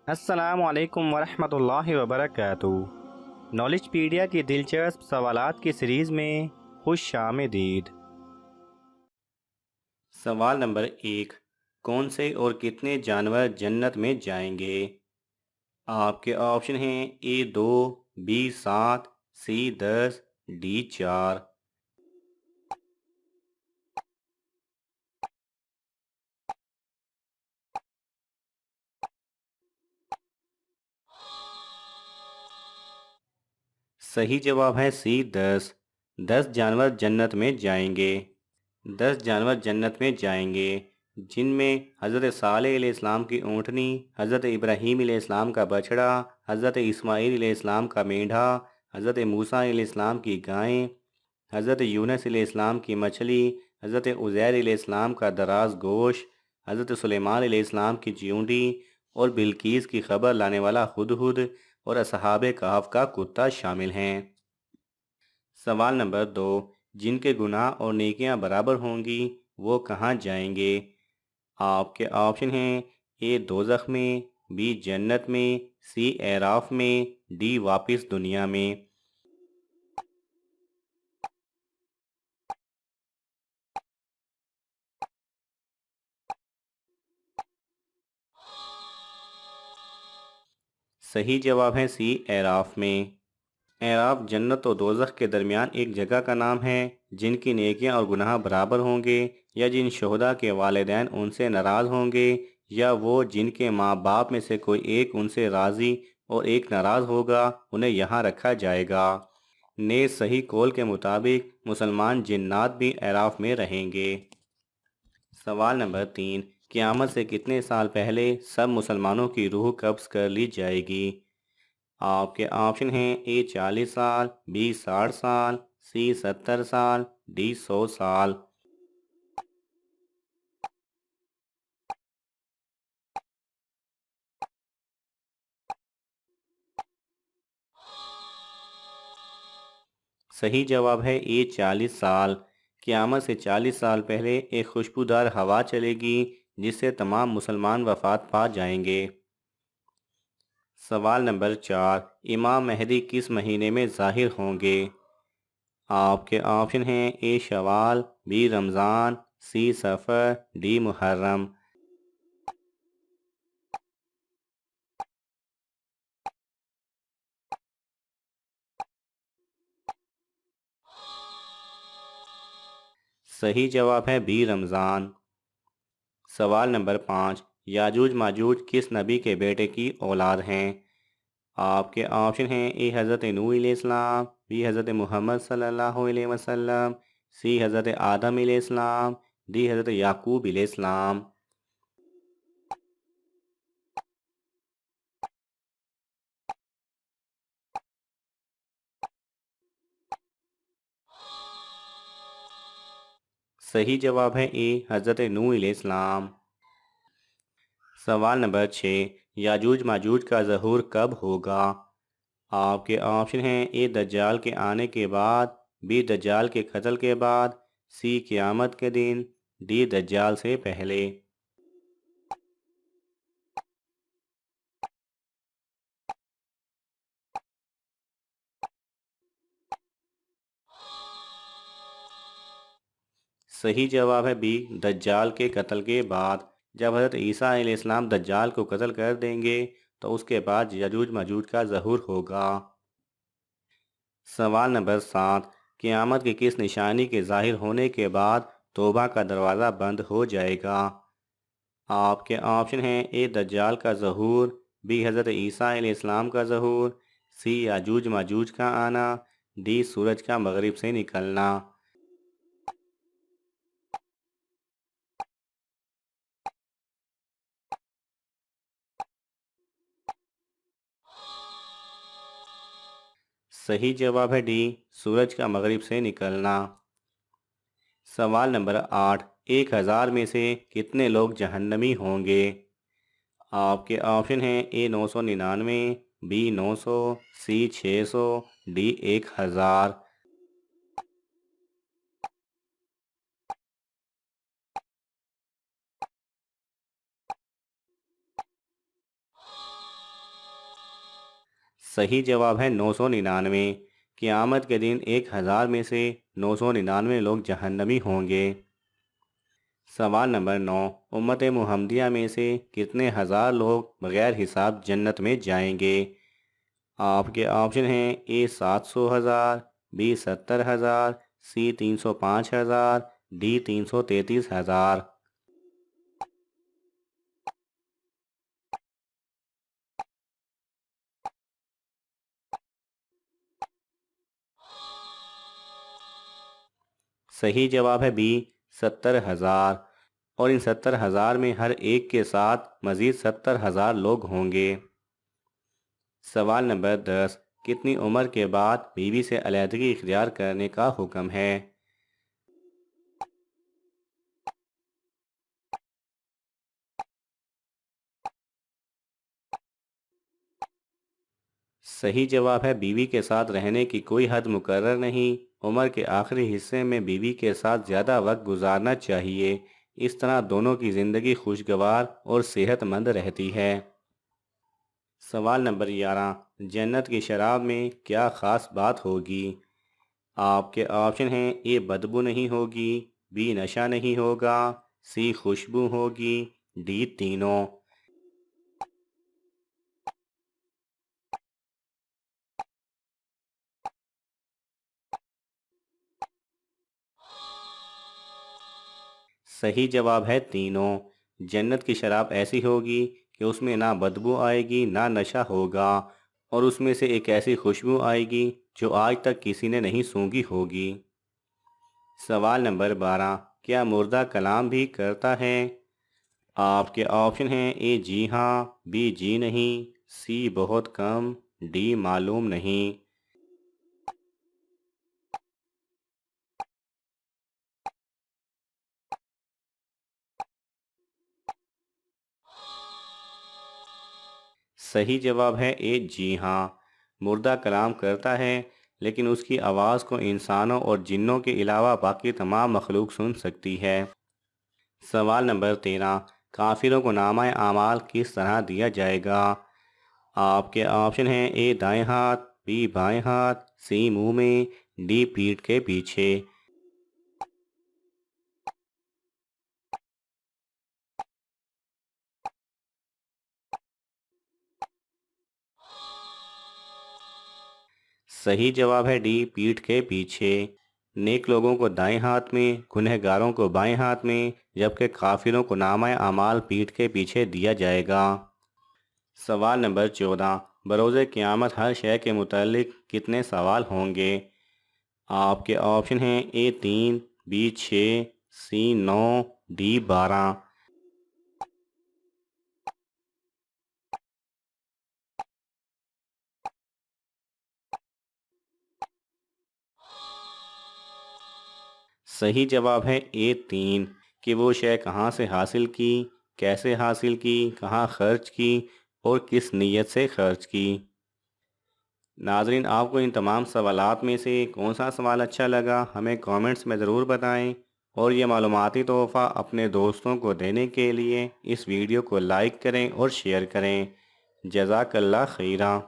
السلام علیکم ورحمۃ اللہ وبرکاتہ۔ نالج پیڈیا کی دلچسپ سوالات کی سیریز میں خوش آمدید۔ سوال نمبر 1، کون سے اور کتنے جانور جنت میں جائیں گے؟ آپ کے آپشن ہیں A 2، B 7، C 10، D 4۔ صحیح جواب ہے C 10۔ 10 جانور جنت میں جائیں گے۔ 10 جانور جنت میں جائیں گے جن میں حضرت صالح علیہ السلام کی اونٹنی، حضرت ابراہیم علیہ السلام کا بچڑا، حضرت اسماعیل علیہ السلام کا مینڈھا، حضرت موسیٰ علیہ السلام کی گائیں، حضرت یونس علیہ السلام کی مچھلی، حضرت عزیر علیہ السلام کا دراز گوشت، حضرت سلیمان علیہ السلام کی چیونٹی اور بلقیس کی خبر لانے والا ہدہد اور اصحاب کہف کا کتا شامل ہیں۔ سوال نمبر 2، جن کے گناہ اور نیکیاں برابر ہوں گی وہ کہاں جائیں گے؟ آپ کے آپشن ہیں A دوزخ میں، B جنت میں، C اعراف میں، D واپس دنیا میں۔ صحیح جواب ہے C اعراف میں۔ اعراف جنت و دوزخ کے درمیان ایک جگہ کا نام ہے جن کی نیکیاں اور گناہ برابر ہوں گے، یا جن شہداء کے والدین ان سے ناراض ہوں گے، یا وہ جن کے ماں باپ میں سے کوئی ایک ان سے راضی اور ایک ناراض ہوگا، انہیں یہاں رکھا جائے گا۔ نیز صحیح قول کے مطابق مسلمان جنات بھی اعراف میں رہیں گے۔ سوال نمبر 3، قیامت سے کتنے سال پہلے سب مسلمانوں کی روح قبض کر لی جائے گی؟ آپ کے آپشن ہیں A 40 سال، B 60 سال، C 70 سال، D 100 سال۔ صحیح جواب ہے A 40 سال۔ قیامت سے 40 سال پہلے ایک خوشبودار ہوا چلے گی جس سے تمام مسلمان وفات پا جائیں گے۔ سوال نمبر 4، امام مہدی کس مہینے میں ظاہر ہوں گے؟ آپ کے آپشن ہیں A Shawwal, B Ramzan, C صفر، D محرم۔ صحیح جواب ہے B رمضان۔ سوال نمبر 5، یاجوج ماجوج کس نبی کے بیٹے کی اولاد ہیں؟ آپ کے آپشن ہیں A حضرت نوح علیہ السلام، B حضرت محمد صلی اللہ علیہ وسلم، C حضرت آدم علیہ السلام، D حضرت یعقوب علیہ السلام۔ صحیح جواب ہے A حضرت نوح علیہ السلام۔ سوال نمبر 6، یاجوج ماجوج کا ظہور کب ہوگا؟ آپ کے آپشن ہیں A دجال کے آنے کے بعد، B دجال کے قتل کے بعد، C قیامت کے دن، D دجال سے پہلے۔ صحیح جواب ہے B دجال کے قتل کے بعد۔ جب حضرت عیسیٰ علیہ السلام دجال کو قتل کر دیں گے تو اس کے بعد یاجوج ماجوج کا ظہور ہوگا۔ سوال نمبر 7، قیامت کی کس نشانی کے ظاہر ہونے کے بعد توبہ کا دروازہ بند ہو جائے گا؟ آپ کے آپشن ہیں A دجال کا ظہور، B حضرت عیسیٰ علیہ السلام کا ظہور، C یاجوج ماجوج کا آنا، D سورج کا مغرب سے نکلنا۔ صحیح جواب ہے D سورج کا مغرب سے نکلنا۔ سوال نمبر 8، 1000 میں سے کتنے لوگ جہنمی ہوں گے؟ آپ کے آپشن ہیں A 999، B 900، C 600، D 1000۔ صحیح جواب ہے 999۔ قیامت کے دن 1000 میں سے 999 لوگ جہنمی ہوں گے۔ سوال نمبر 9، امت محمدیہ میں سے کتنے ہزار لوگ بغیر حساب جنت میں جائیں گے؟ آپ کے آپشن ہیں اے 700,000، بی 70,000، سی 305,000، ڈی 333,000۔ صحیح جواب ہے بی 70,000، اور ان 70,000 میں ہر ایک کے ساتھ مزید 70,000 لوگ ہوں گے۔ سوال نمبر 10، کتنی عمر کے بعد بیوی سے علیحدگی اختیار کرنے کا حکم ہے؟ صحیح جواب ہے بیوی کے ساتھ رہنے کی کوئی حد مقرر نہیں، عمر کے آخری حصے میں بیوی کے ساتھ زیادہ وقت گزارنا چاہیے، اس طرح دونوں کی زندگی خوشگوار اور صحت مند رہتی ہے۔ سوال نمبر 11، جنت کی شراب میں کیا خاص بات ہوگی؟ آپ کے آپشن ہیں اے بدبو نہیں ہوگی، بی نشہ نہیں ہوگا، سی خوشبو ہوگی، ڈی تینوں۔ صحیح جواب ہے تینوں۔ جنت کی شراب ایسی ہوگی کہ اس میں نہ بدبو آئے گی نہ نشہ ہوگا، اور اس میں سے ایک ایسی خوشبو آئے گی جو آج تک کسی نے نہیں سونگھی ہوگی۔ سوال نمبر 12، کیا مردہ کلام بھی کرتا ہے؟ آپ کے آپشن ہیں اے جی ہاں، بی جی نہیں، سی بہت کم، ڈی معلوم نہیں۔ صحیح جواب ہے اے جی ہاں، مردہ کلام کرتا ہے، لیکن اس کی آواز کو انسانوں اور جنوں کے علاوہ باقی تمام مخلوق سن سکتی ہے۔ سوال نمبر 13، کافروں کو نامہ اعمال کس طرح دیا جائے گا؟ آپ کے آپشن ہیں اے دائیں ہاتھ، بی بائیں ہاتھ، سی منہ میں، ڈی پیٹھ کے پیچھے۔ صحیح جواب ہے ڈی پیٹھ کے پیچھے۔ نیک لوگوں کو دائیں ہاتھ میں، گنہگاروں کو بائیں ہاتھ میں، جبکہ کافروں کو نامہ اعمال پیٹھ کے پیچھے دیا جائے گا۔ سوال نمبر 14، بروز قیامت ہر شے کے متعلق کتنے سوال ہوں گے؟ آپ کے آپشن ہیں اے 3، بی 6، سی 9، ڈی 12۔ صحیح جواب ہے اے 3، کہ وہ شے کہاں سے حاصل کی، کیسے حاصل کی، کہاں خرچ کی، اور کس نیت سے خرچ کی۔ ناظرین، آپ کو ان تمام سوالات میں سے کون سا سوال اچھا لگا ہمیں کامنٹس میں ضرور بتائیں، اور یہ معلوماتی تحفہ اپنے دوستوں کو دینے کے لیے اس ویڈیو کو لائک کریں اور شیئر کریں۔ جزاک اللہ خیرہ۔